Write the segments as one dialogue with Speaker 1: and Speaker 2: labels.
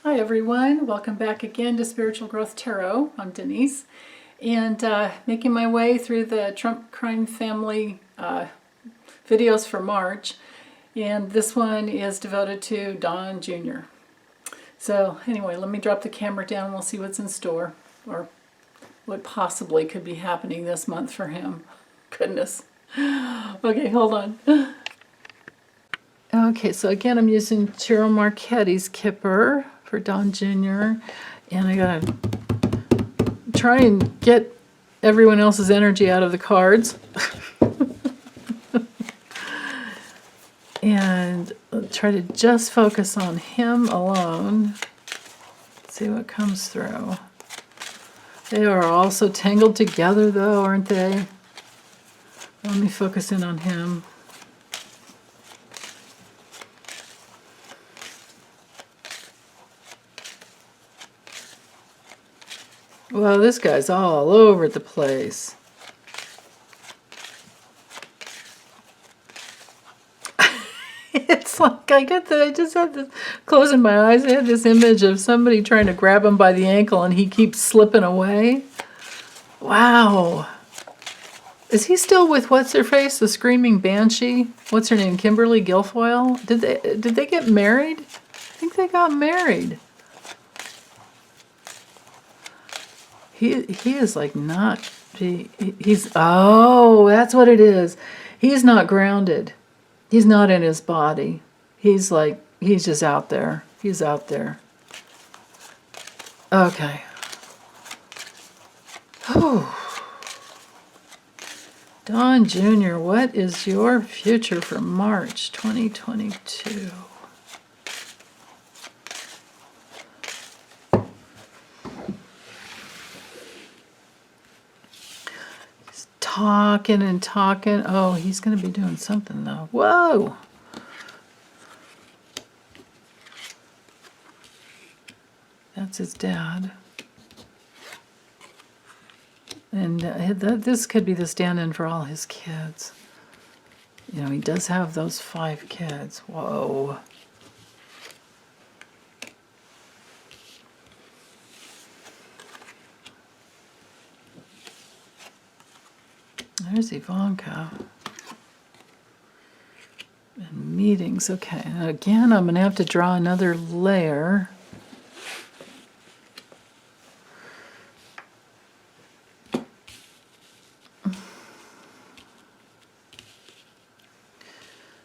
Speaker 1: Hi everyone, welcome back again to Spiritual Growth Tarot. I'm Denise, and making my way through the Trump crime family videos for March, and this one is devoted to Don Jr. So anyway, let me drop the camera down and we'll see what's in store, or what possibly could be happening this month for him. Goodness. Okay, hold on. Okay, so again, I'm using Cheryl Marchetti's Kipper for Don Jr. And I gotta try and get everyone else's energy out of the cards. And try to just focus on him alone. See what comes through. They are all so tangled together though, aren't they? Let me focus in on him. Well, this guy's all over the place. It's like I just had this, closing my eyes, I had this image of somebody trying to grab him by the ankle and he keeps slipping away. Wow. Is he still with what's her face, the screaming banshee? What's her name, Kimberly Guilfoyle? Did they get married? I think they got married. He is like not, he's, oh, that's what it is. He's not grounded. He's not in his body. He's like, he's just out there. He's out there. Okay. Whew. Don Jr., what is your future for March 2022? Talking and talking. Oh, he's going to be doing something though. Whoa! That's his dad. And this could be the stand-in for all his kids. You know, he does have those 5 kids. Whoa. There's Ivanka. And meetings. Okay, and again, I'm going to have to draw another layer.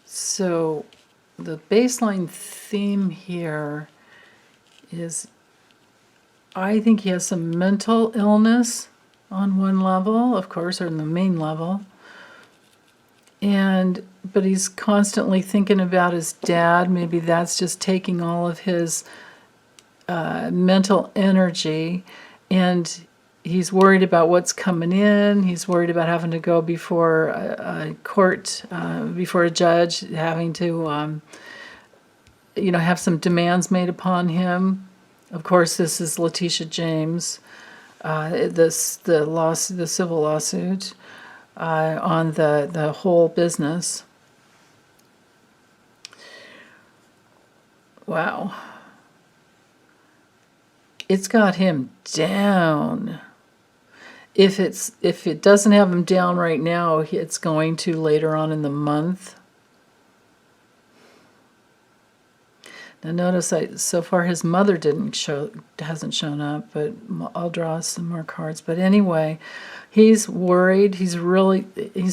Speaker 1: So the baseline theme here is, I think he has some mental illness on one level, of course, or in the main level. But he's constantly thinking about his dad. Maybe that's just taking all of his mental energy, and he's worried about what's coming in. He's worried about having to go before a court, before a judge, having to, have some demands made upon him. Of course, this is Letitia James. The civil lawsuit on the whole business. Wow. It's got him down. If it doesn't have him down right now, it's going to later on in the month. Now notice so far his mother hasn't shown up, but I'll draw some more cards. But anyway, he's worried. He's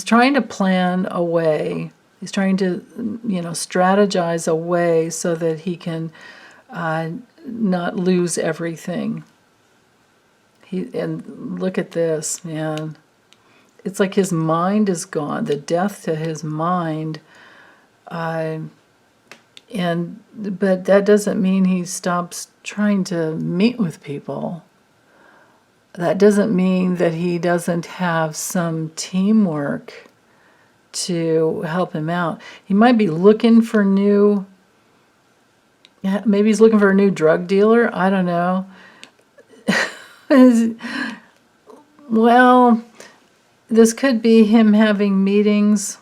Speaker 1: trying to plan a way. He's trying to, strategize a way so that he can not lose everything. And look at this, man. It's like his mind is gone. The death to his mind. But that doesn't mean he stops trying to meet with people. That doesn't mean that he doesn't have some teamwork to help him out. He might be looking for maybe he's looking for a new drug dealer. I don't know. Well, this could be him having meetings,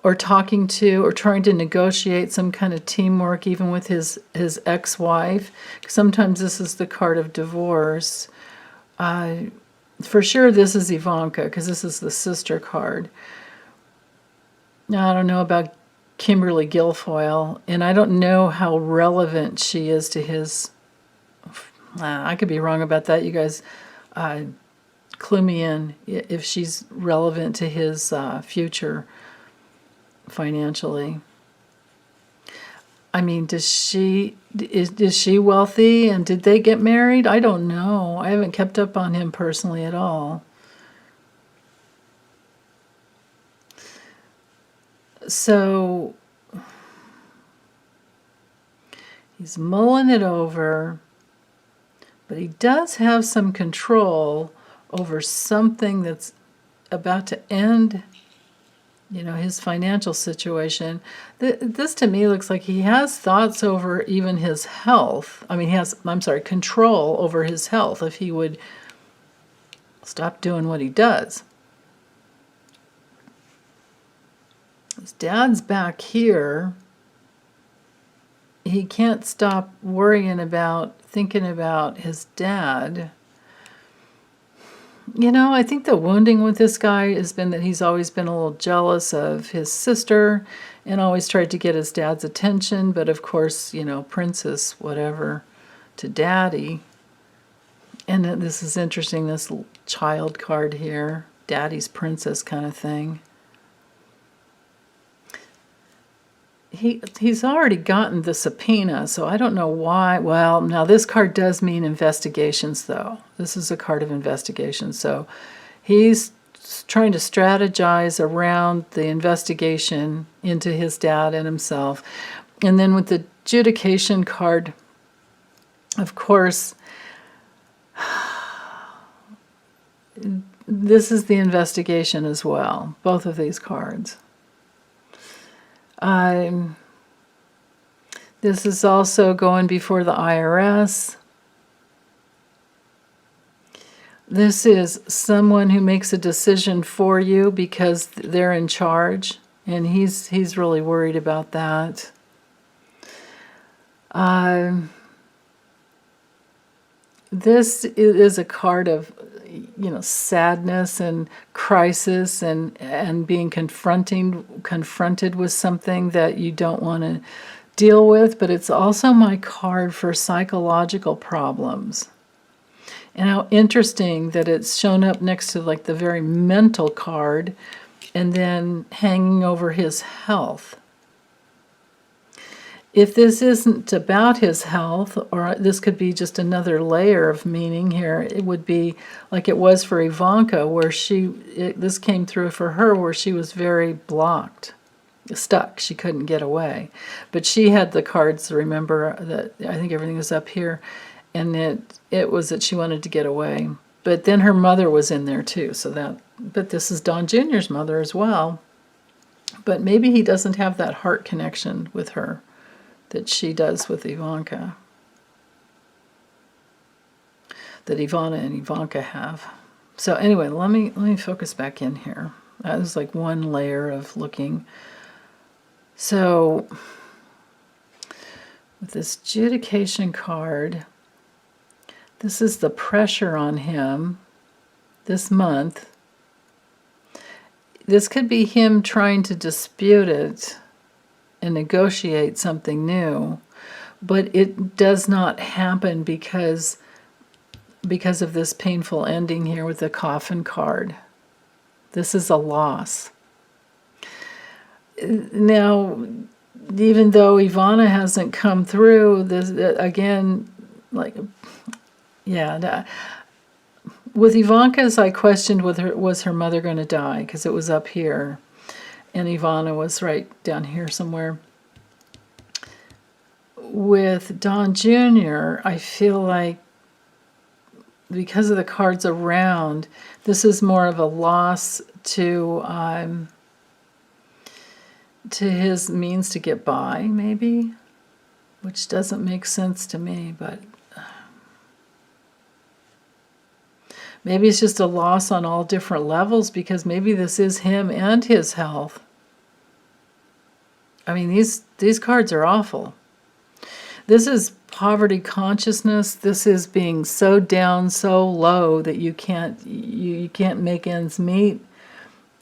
Speaker 1: or talking to or trying to negotiate some kind of teamwork even with his ex-wife. Sometimes this is the card of divorce. For sure this is Ivanka, because this is the sister card. Now, I don't know about Kimberly Guilfoyle, and I don't know how relevant she is to his... I could be wrong about that. You guys clue me in if she's relevant to his future financially. I mean, is she wealthy, and did they get married? I don't know. I haven't kept up on him personally at all. So he's mulling it over, but he does have some control over something that's about to end, his financial situation. This to me looks like he has thoughts over even his health. I mean, control over his health if he would stop doing what he does. His dad's back here. He can't stop thinking about his dad. I think the wounding with this guy has been that he's always been a little jealous of his sister and always tried to get his dad's attention. But of course, princess, whatever, to daddy. And this is interesting, this child card here, daddy's princess kind of thing. He's already gotten the subpoena, so I don't know why. Well, now this card does mean investigations, though. This is a card of investigation, so he's trying to strategize around the investigation into his dad and himself. And then with the adjudication card, of course, this is the investigation as well, both of these cards. This is also going before the IRS. This is someone who makes a decision for you because they're in charge, and he's really worried about that. This is a card of sadness and crisis and being confronted with something that you don't want to deal with, but it's also my card for psychological problems. And how interesting that it's shown up next to like the very mental card and then hanging over his health. If this isn't about his health, or this could be just another layer of meaning here, it would be like it was for Ivanka, where this came through for her, where she was very blocked, stuck. She couldn't get away. But she had the cards, remember, that I think everything was up here, and it was that she wanted to get away. But then her mother was in there too, but this is Don Jr.'s mother as well. But maybe he doesn't have that heart connection with her that she does with Ivanka, that Ivana and Ivanka have. So anyway, let me focus back in here. That was like one layer of looking. So with this adjudication card, this is the pressure on him this month. This could be him trying to dispute it and negotiate something new, but it does not happen because of this painful ending here with the coffin card. This is a loss. Now, even though Ivana hasn't come through, this again, with Ivanka's, I questioned was her mother going to die, because it was up here. And Ivana was right down here somewhere. With Don Jr., I feel like because of the cards around, this is more of a loss to his means to get by, maybe, which doesn't make sense to me, but maybe it's just a loss on all different levels, because maybe this is him and his health. I mean, these cards are awful. This is poverty consciousness. This is being so down, so low that you can't make ends meet.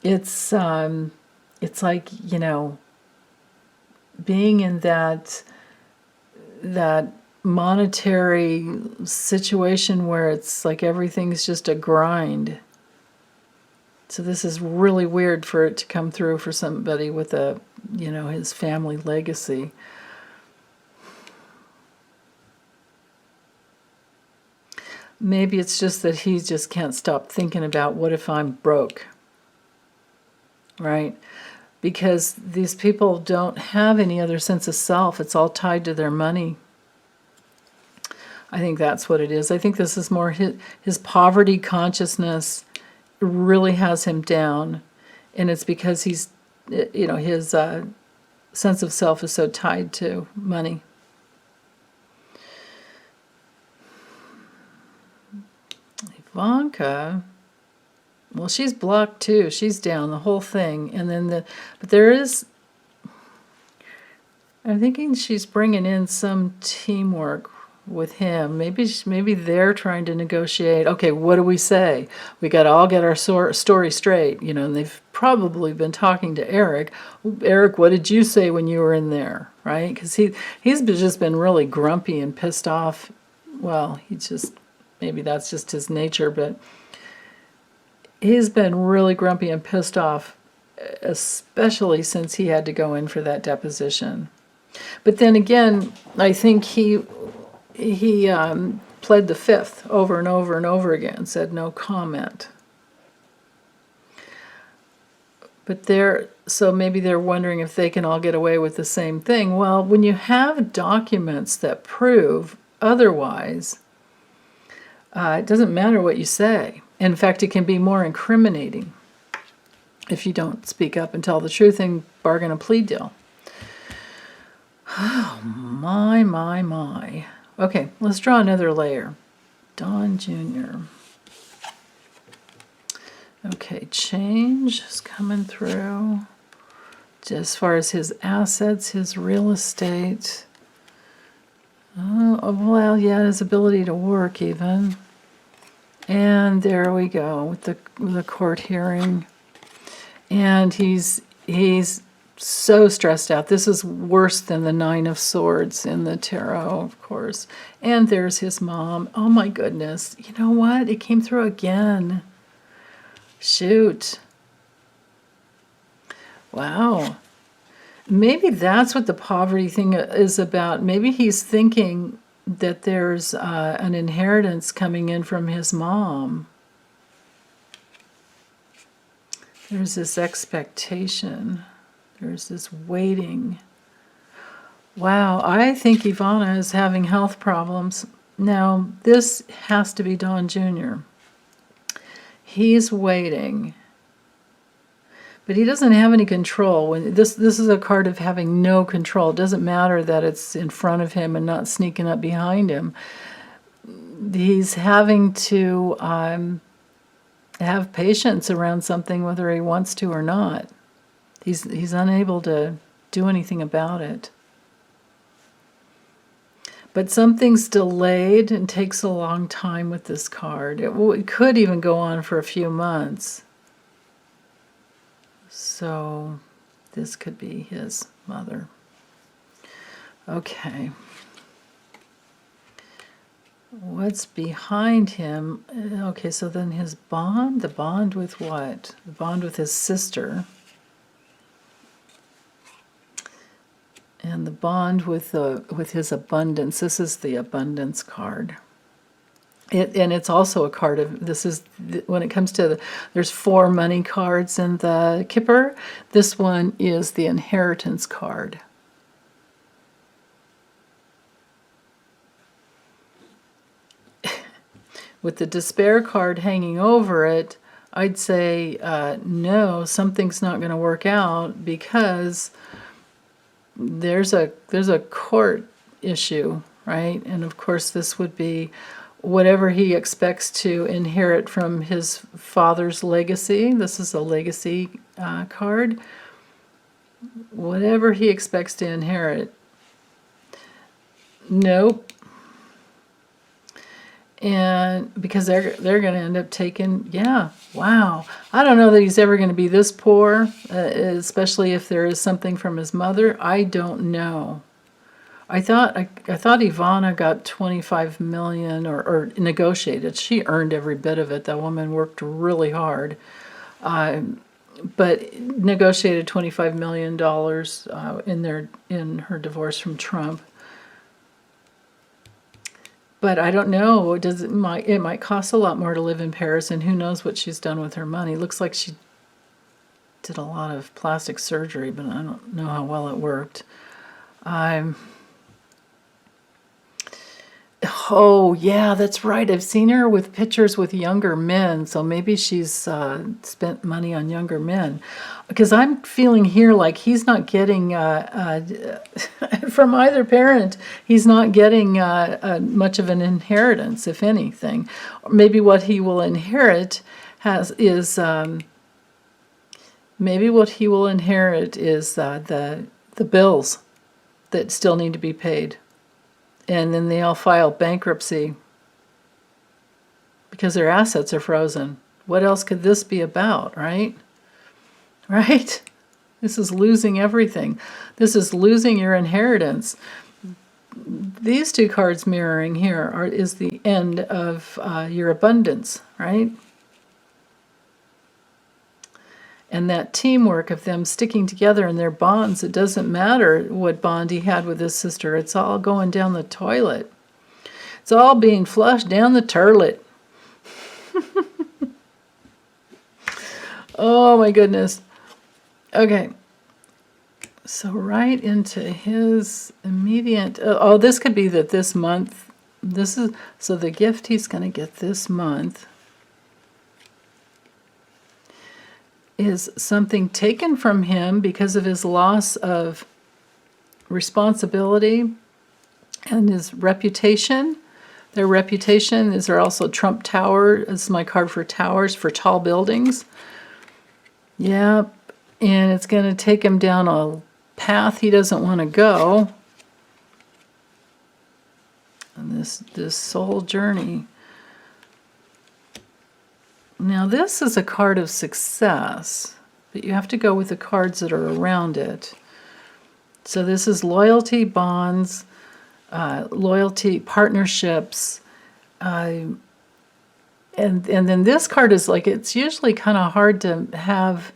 Speaker 1: It's like, you know, being in that monetary situation where it's like everything's just a grind. So this is really weird for it to come through for somebody with a, you know, his family legacy. Maybe it's just that he just can't stop thinking about, what if I'm broke? Right? Because these people don't have any other sense of self. It's all tied to their money. I think that's what it is. I think this is more his poverty consciousness really has him down. And it's because he's, you know, his sense of self is so tied to money. Ivanka, well, she's blocked too. She's down, the whole thing. And then but there is, I'm thinking she's bringing in some teamwork with him. Maybe they're trying to negotiate. Okay, what do we say? We got to all get our story straight, you know. And they've probably been talking to Eric. Eric, what did you say when you were in there, right? Because he's just been really grumpy and pissed off. Well, maybe that's just his nature, but he's been really grumpy and pissed off, especially since he had to go in for that deposition. But then again, I think he pled the fifth over and over and over again, said no comment. But so maybe they're wondering if they can all get away with the same thing. Well, when you have documents that prove otherwise, it doesn't matter what you say. In fact, it can be more incriminating if you don't speak up and tell the truth and bargain a plea deal. Oh, my. Okay, let's draw another layer. Don Jr. Okay, change is coming through. As far as his assets, his real estate. Oh, well, yeah, his ability to work even. And there we go with the court hearing. And he's so stressed out. This is worse than the Nine of Swords in the tarot, of course. And there's his mom. Oh my goodness. You know what? It came through again. Shoot. Wow. Maybe that's what the poverty thing is about. Maybe he's thinking that there's an inheritance coming in from his mom. There's this expectation. There's this waiting. Wow, I think Ivana is having health problems. Now, this has to be Don Jr. He's waiting. But he doesn't have any control. When this is a card of having no control. It doesn't matter that it's in front of him and not sneaking up behind him. He's having to have patience around something whether he wants to or not. He's unable to do anything about it. But something's delayed and takes a long time with this card. It could even go on for a few months. So this could be his mother. Okay. What's behind him? Okay, so then his bond, the bond with what? The bond with his sister. And the bond with his abundance. This is the abundance card. And it's also a card of, this is, when it comes to, there's 4 money cards in the Kipper. This one is the inheritance card. With the despair card hanging over it, I'd say, no, something's not going to work out because there's a court issue, right? And of course this would be whatever he expects to inherit from his father's legacy. This is a legacy card. Whatever he expects to inherit. Nope. And because they're going to end up taking, yeah, wow. I don't know that he's ever going to be this poor, especially if there is something from his mother. I don't know. I thought Ivana got 25 million or negotiated. She earned every bit of it. That woman worked really hard, but negotiated $25 million in her divorce from Trump. But I don't know. It might cost a lot more to live in Paris, and who knows what she's done with her money. Looks like she did a lot of plastic surgery, but I don't know how well it worked. Oh, yeah, that's right. I've seen her with pictures with younger men, so maybe she's spent money on younger men. Because I'm feeling here like he's not getting, from either parent, he's not getting much of an inheritance, if anything. Maybe what he will inherit is the bills that still need to be paid. And then they all file bankruptcy because their assets are frozen. What else could this be about, right? Right? This is losing everything. This is losing your inheritance. These two cards mirroring here is the end of your abundance, right? And that teamwork of them sticking together in their bonds, it doesn't matter what bond he had with his sister. It's all going down the toilet. It's all being flushed down the turlet. Oh my goodness. Okay. So right into his immediate, this could be that this month, so the gift he's going to get this month is something taken from him because of his loss of responsibility and his reputation. Their reputation is there also Trump Tower. This is my card for towers, for tall buildings. Yeah, and it's going to take him down a path he doesn't want to go. And this soul journey. Now this is a card of success, but you have to go with the cards that are around it. So this is loyalty, bonds, loyalty, partnerships, and then this card is like, it's usually kind of hard to have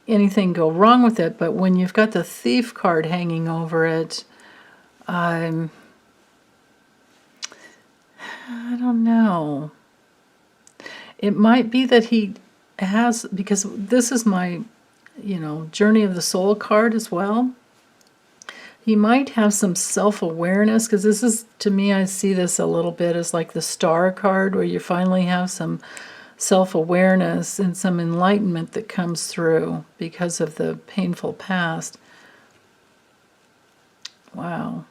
Speaker 1: anything go wrong with it, but when you've got the thief card hanging over it, I don't know. It might be that he has, because this is my, Journey of the Soul card as well. He might have some self-awareness, because this is, to me, I see this a little bit as like the Star card, where you finally have some self-awareness and some enlightenment that comes through because of the painful past. Wow.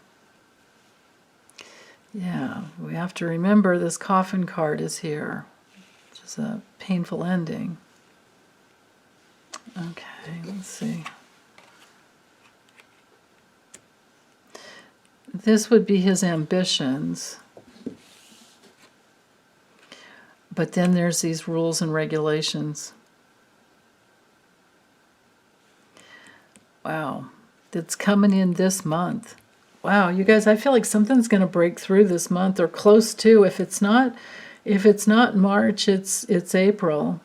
Speaker 1: Yeah, we have to remember this Coffin card is here. Is a painful ending. Okay, let's see. This would be his ambitions. But then there's these rules and regulations. Wow, that's coming in this month. Wow, you guys, I feel like something's going to break through this month, or close to. If it's not March, it's April.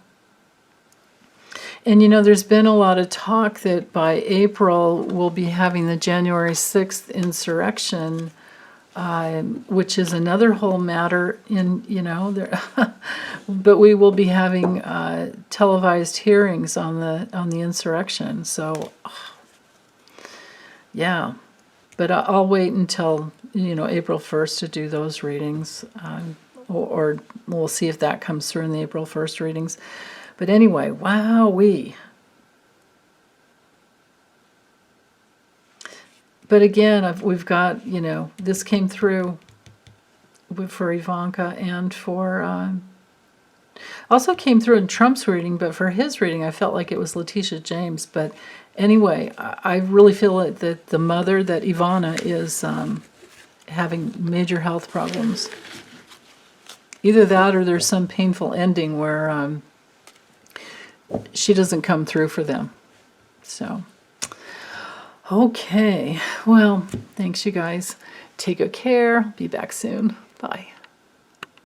Speaker 1: And there's been a lot of talk that by April we'll be having the January 6th insurrection, which is another whole matter but we will be having televised hearings on the insurrection. So yeah, but I'll wait until April 1st to do those readings. Or we'll see if that comes through in the April 1st readings. But anyway, wowee. But again, we've got, this came through for Ivanka and for, also came through in Trump's reading, but for his reading, I felt like it was Letitia James. But anyway, I really feel that the mother, that Ivana, is having major health problems. Either that or there's some painful ending where she doesn't come through for them. So, okay. Well, thanks, you guys. Take good care. Be back soon. Bye.